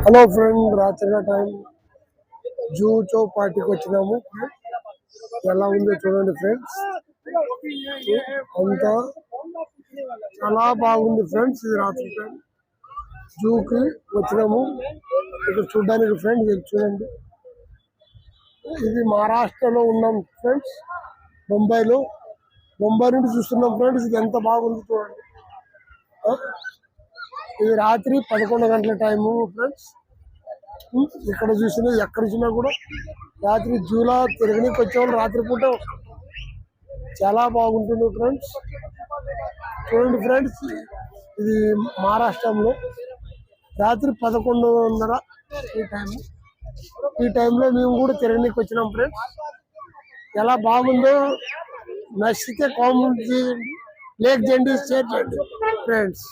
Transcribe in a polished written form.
Hello friend, రాత్రి time zoo చౌపాటికి వచ్చినాము. ఎలా ఉందో చూడండి ఫ్రెండ్స్. అంతా చాలా బాగుంది ఫ్రెండ్స్. ఇది రాత్రి టైం జూకి వచ్చినాము ఇక్కడ చూడడానికి ఫ్రెండ్స్. ఇది చూడండి, ఇది మహారాష్ట్రలో ఉన్నాం ఫ్రెండ్స్. ముంబై నుండి చూస్తున్నాం ఫ్రెండ్స్. ఇది ఎంత బాగుంది చూడండి. ఇది రాత్రి 11 గంటల టైము ఫ్రెండ్స్. ఇక్కడ చూసినా ఎక్కడ చూసినా కూడా రాత్రి జూలా తిరగడానికి వచ్చేవాళ్ళు రాత్రి పూట చాలా బాగుంటుంది ఫ్రెండ్స్. చూడండి ఫ్రెండ్స్, ఇది మహారాష్ట్రలో రాత్రి 11:30 ఈ టైంలో మేము కూడా తిరగడానికి వచ్చినాం ఫ్రెండ్స్. ఎలా బాగుందో నచ్చితే కామెంట్ చేయండి, లైక్ చేయండి, షేర్ చేయండి ఫ్రెండ్స్.